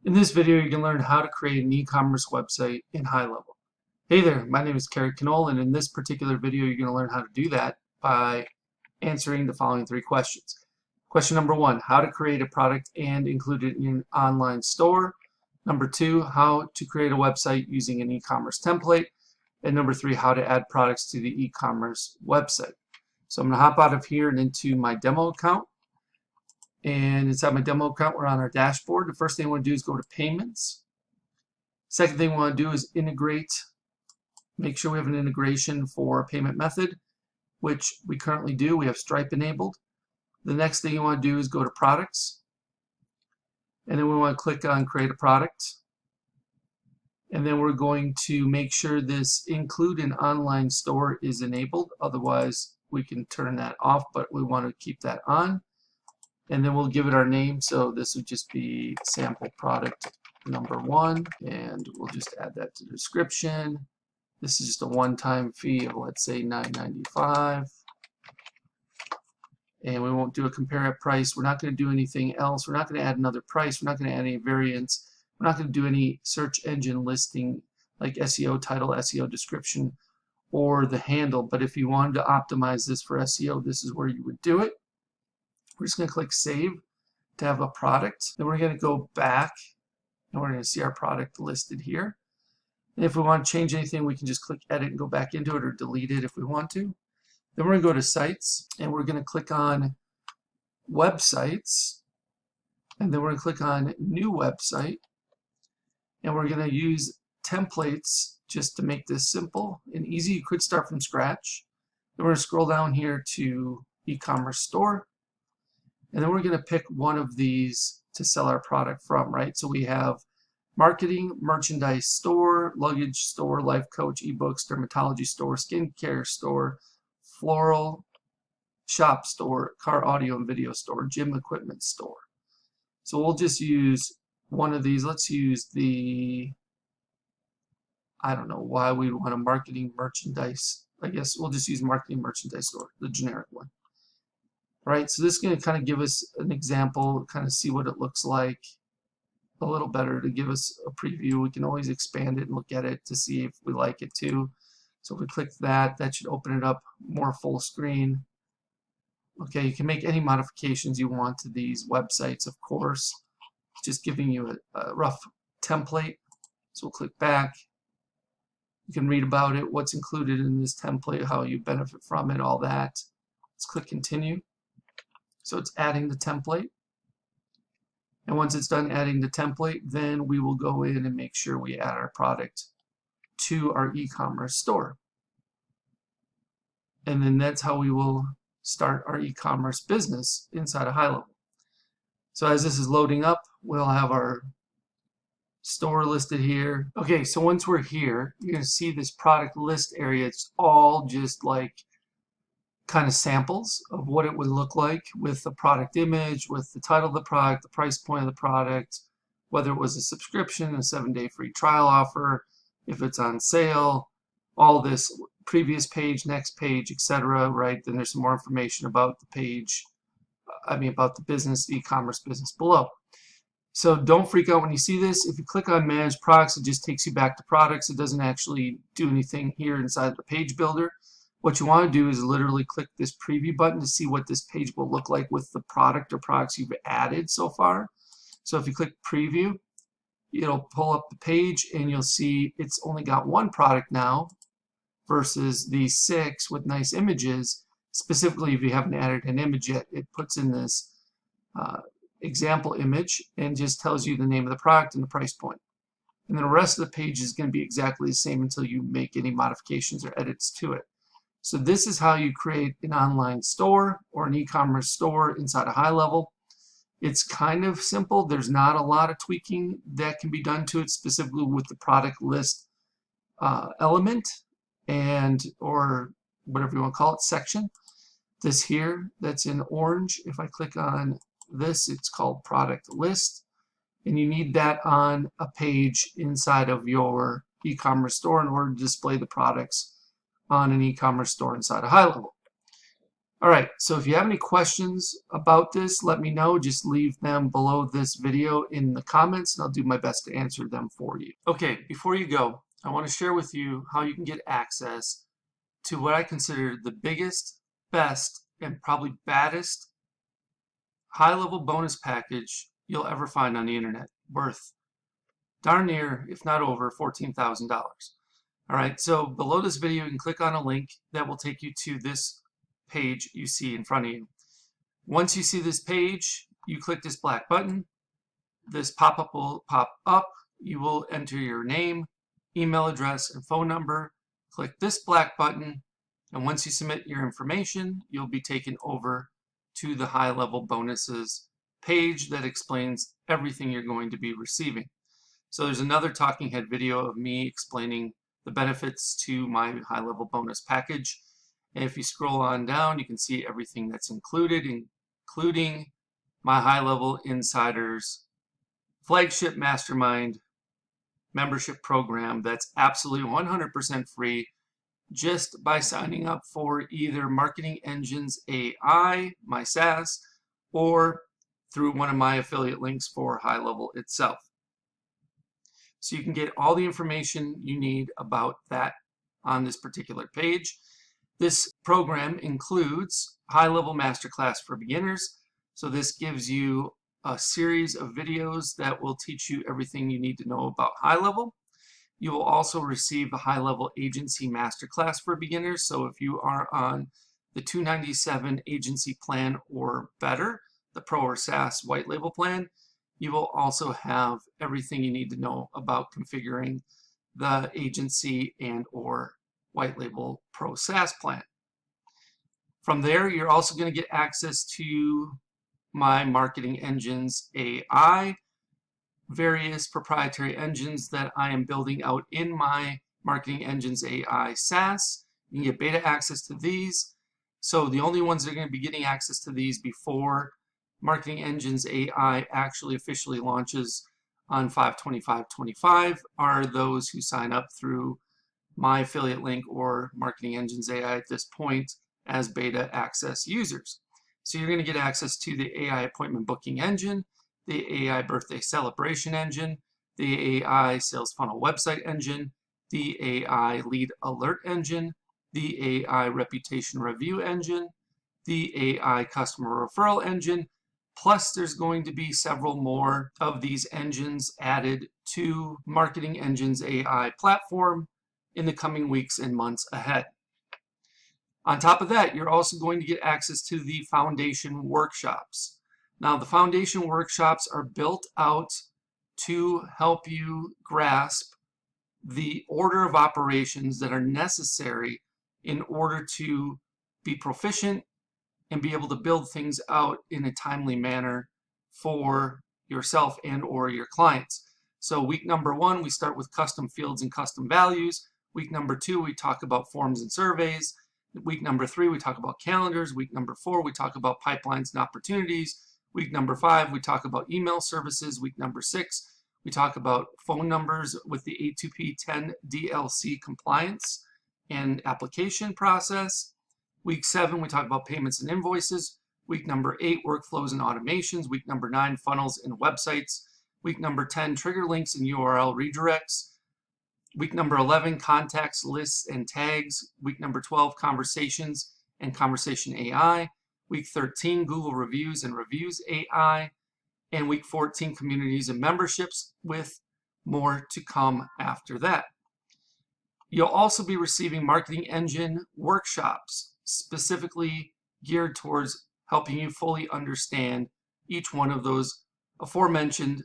In this video, you can learn how to create an e-commerce website in HighLevel. Hey there, my name is Kerry, and in this particular video, you're going to learn how to do that by answering the following three questions. Question number one, how to create a product and include it in an online store. Number two, how to create a website using an e-commerce template. And number three, how to add products to the e-commerce website. So I'm going to hop out of here and into my demo account. And inside my demo account, we're on our dashboard. The first thing I want to do is go to payments. Second thing we want to do is integrate, make sure we have an integration for a payment method, which we currently do. We have Stripe enabled. The next thing you want to do is go to products. And then we want to click on create a product. And then we're going to make sure this include an online store is enabled. Otherwise, we can turn that off, but we want to keep that on. And then we'll give it our name. So this would just be sample product number one. And we'll just add that to the description. This is just a one-time fee of, let's say, $9.95. And we won't do a compare at price. We're not going to do anything else. We're not going to add another price. We're not going to add any variants. We're not going to do any search engine listing like SEO title, SEO description, or the handle. But if you wanted to optimize this for SEO, this is where you would do it. We're just going to click save to have a product. Then we're going to go back and we're going to see our product listed here. And if we want to change anything, we can just click edit and go back into it, or delete it if we want to. Then we're going to go to sites and we're going to click on websites. And then we're going to click on new website. And we're going to use templates just to make this simple and easy. You could start from scratch. Then we're going to scroll down here to e-commerce store. And then we're going to pick one of these to sell our product from, right? So we have marketing, merchandise store, luggage store, life coach, ebooks, dermatology store, skincare store, floral shop store, car audio and video store, gym equipment store. So we'll just use one of these. Let's use the, I don't know why we want a marketing merchandise. I guess we'll just use marketing merchandise store, the generic one. Right, so this is going to kind of give us an example, kind of see what it looks like a little better, to give us a preview. We can always expand it and look at it to see if we like it too. So if we click that, that should open it up more full screen. Okay, you can make any modifications you want to these websites, of course. Just giving you a rough template. So we'll click back. You can read about it, what's included in this template, how you benefit from it, all that. Let's click continue. So it's adding the template. And once it's done adding the template, then we will go in and make sure we add our product to our e-commerce store. And then that's how we will start our e-commerce business inside of HighLevel. So as this is loading up, we'll have our store listed here. Okay, so once we're here, you're going to see this product list area. It's all just like kind of samples of what it would look like with the product image, with the title of the product, the price point of the product, whether it was a subscription, a 7-day free trial offer, if it's on sale, all this previous page, next page, etc. Right? Then there's some more information about the page, about the business, e-commerce business below. So don't freak out when you see this. If you click on manage products, it just takes you back to products. It doesn't actually do anything here inside the page builder. What you want to do is literally click this preview button to see what this page will look like with the product or products you've added so far. So if you click preview, it'll pull up the page and you'll see it's only got one product now versus the 6 with nice images. Specifically, if you haven't added an image yet, it puts in this example image and just tells you the name of the product and the price point. And then the rest of the page is going to be exactly the same until you make any modifications or edits to it. So this is how you create an online store or an e-commerce store inside of HighLevel. It's kind of simple. There's not a lot of tweaking that can be done to it, specifically with the product list element and or whatever you want to call it, section. This here that's in orange, if I click on this, it's called product list. And you need that on a page inside of your e-commerce store in order to display the products on an e-commerce store inside of HighLevel. All right, so if you have any questions about this, let me know. Just leave them below this video in the comments, and I'll do my best to answer them for you. Okay, before you go, I want to share with you how you can get access to what I consider the biggest, best, and probably baddest high-level bonus package you'll ever find on the internet, worth darn near, if not over, $14,000. All right, so below this video, you can click on a link that will take you to this page you see in front of you. Once you see this page, you click this black button. This pop-up will pop up. You will enter your name, email address, and phone number. Click this black button, and once you submit your information, you'll be taken over to the high-level bonuses page that explains everything you're going to be receiving. So there's another talking head video of me explaining the benefits to my high-level bonus package. And if you scroll on down, you can see everything that's included, including my high-level insiders flagship mastermind membership program that's absolutely 100% free just by signing up for either Marketing Engines A.I, my SaaS, or through one of my affiliate links for HighLevel itself. So you can get all the information you need about that on this particular page. This program includes high-level masterclass for beginners. So this gives you a series of videos that will teach you everything you need to know about high-level. You will also receive the high-level agency masterclass for beginners. So if you are on the $297 agency plan or better, the Pro or SaaS white label plan, you will also have everything you need to know about configuring the agency and or white label Pro SaaS plan. From there, you're also going to get access to my Marketing Engines AI, various proprietary engines that I am building out in my Marketing Engines AI SaaS. You can get beta access to these. So the only ones that are going to be getting access to these before Marketing Engines AI actually officially launches on 5/25/25 are those who sign up through my affiliate link or Marketing Engines AI at this point as beta access users. So you're going to get access to the AI appointment booking engine, the AI birthday celebration engine, the AI sales funnel website engine, the AI lead alert engine, the AI reputation review engine, the AI customer referral engine, plus there's going to be several more of these engines added to Marketing Engines AI platform in the coming weeks and months ahead. On top of that, you're also going to get access to the foundation workshops. Now, the foundation workshops are built out to help you grasp the order of operations that are necessary in order to be proficient and be able to build things out in a timely manner for yourself and or your clients. So week number 1, we start with custom fields and custom values. Week number 2, we talk about forms and surveys. Week number 3, we talk about calendars. Week number 4, we talk about pipelines and opportunities. Week number 5, we talk about email services. Week number 6, we talk about phone numbers with the A2P 10 DLC compliance and application process. Week 7, we talk about payments and invoices. Week number 8, workflows and automations. Week number 9, funnels and websites. Week number 10, trigger links and URL redirects. Week number 11, contacts, lists, and tags. Week number 12, conversations and conversation AI. Week 13, Google reviews and reviews AI. And week 14, communities and memberships, with more to come after that. You'll also be receiving Marketing Engine workshops specifically geared towards helping you fully understand each one of those aforementioned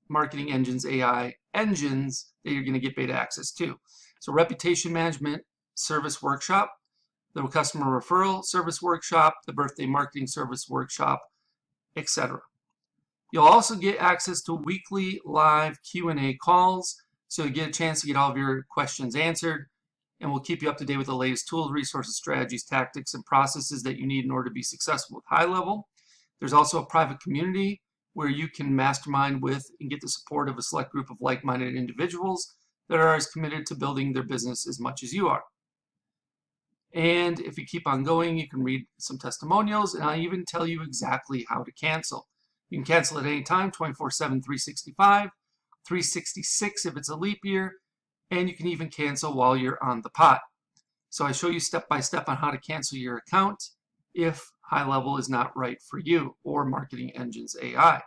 Marketing Engines AI engines that you're going to get beta access to. So reputation management service workshop, the customer referral service workshop, the birthday marketing service workshop, etc. You'll also get access to weekly live Q&A calls, so you get a chance to get all of your questions answered, and we'll keep you up to date with the latest tools, resources, strategies, tactics, and processes that you need in order to be successful with HighLevel. There's also a private community where you can mastermind with and get the support of a select group of like-minded individuals that are as committed to building their business as much as you are. And if you keep on going, you can read some testimonials, and I even tell you exactly how to cancel. You can cancel at any time, 24/7, 365, 366 if it's a leap year, and you can even cancel while you're on the pot. So I show you step by step on how to cancel your account if HighLevel is not right for you, or Marketing Engines AI.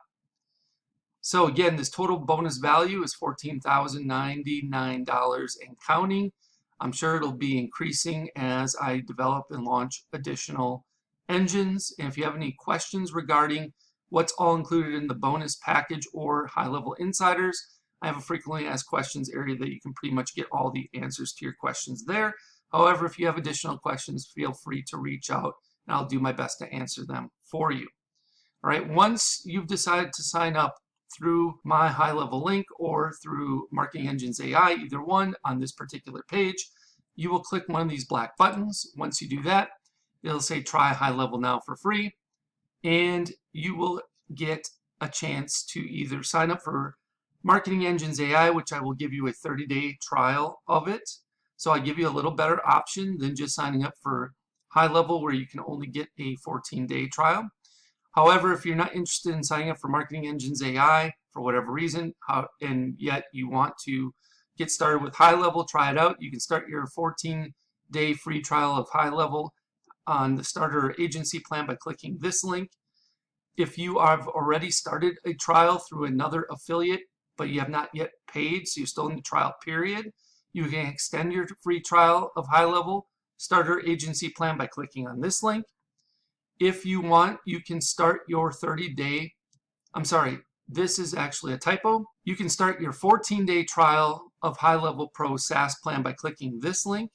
So again, this total bonus value is $14,099 and counting. I'm sure it'll be increasing as I develop and launch additional engines. And if you have any questions regarding what's all included in the bonus package or HighLevel Insiders, I have a frequently asked questions area that you can pretty much get all the answers to your questions there. However, if you have additional questions, feel free to reach out and I'll do my best to answer them for you. All right, once you've decided to sign up through my HighLevel link or through Marketing Engines AI, either one on this particular page, you will click one of these black buttons. Once you do that, it'll say try HighLevel now for free, and you will get a chance to either sign up for Marketing Engines AI, which I will give you a 30-day trial of it. So I give you a little better option than just signing up for HighLevel, where you can only get a 14-day trial. However, if you're not interested in signing up for Marketing Engines AI for whatever reason, and yet you want to get started with HighLevel, try it out, you can start your 14-day free trial of HighLevel on the starter agency plan by clicking this link. If you have already started a trial through another affiliate, but you have not yet paid, so you're still in the trial period, you can extend your free trial of HighLevel starter agency plan by clicking on this link. If you want, you can start your 30-day, I'm sorry, this is actually a typo. You can start your 14-day trial of HighLevel Pro SaaS plan by clicking this link.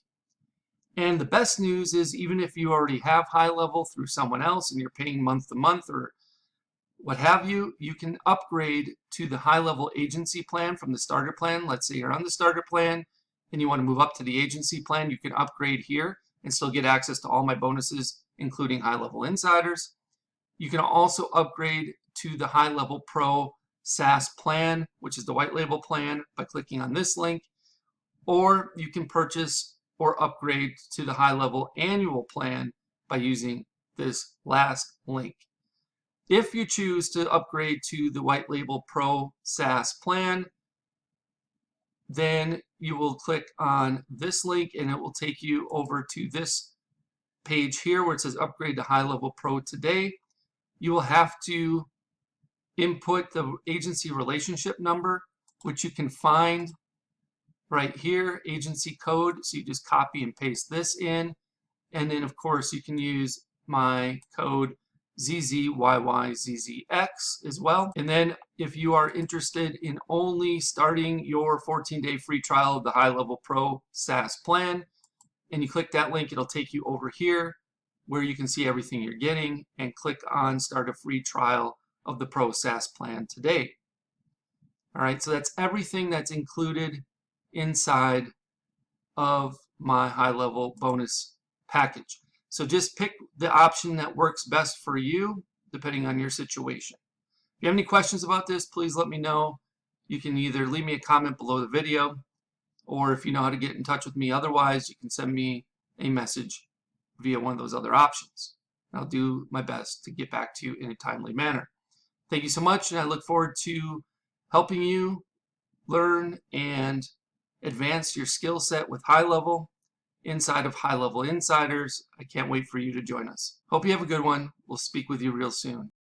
And the best news is, even if you already have HighLevel through someone else and you're paying month to month or what have you, you can upgrade to the HighLevel agency plan from the starter plan. Let's say you're on the starter plan and you want to move up to the agency plan, you can upgrade here and still get access to all my bonuses, including HighLevel Insiders. You can also upgrade to the HighLevel Pro SaaS plan, which is the white label plan, by clicking on this link. Or you can purchase or upgrade to the HighLevel annual plan by using this last link. If you choose to upgrade to the white label Pro SaaS plan, then you will click on this link and it will take you over to this page here where it says upgrade to HighLevel Pro today. You will have to input the agency relationship number, which you can find right here, agency code. So you just copy and paste this in. And then of course you can use my code ZZYYZZX as well. And then if you are interested in only starting your 14-day free trial of the HighLevel Pro SaaS plan, and you click that link, it'll take you over here where you can see everything you're getting, and click on start a free trial of the Pro SaaS plan today. All right, so that's everything that's included inside of my HighLevel bonus package. So just pick the option that works best for you, depending on your situation. If you have any questions about this, please let me know. You can either leave me a comment below the video, or if you know how to get in touch with me otherwise, you can send me a message via one of those other options. I'll do my best to get back to you in a timely manner. Thank you so much, and I look forward to helping you learn and advance your skill set with HighLevel inside of HighLevel Insiders. I can't wait for you to join us. Hope you have a good one. We'll speak with you real soon.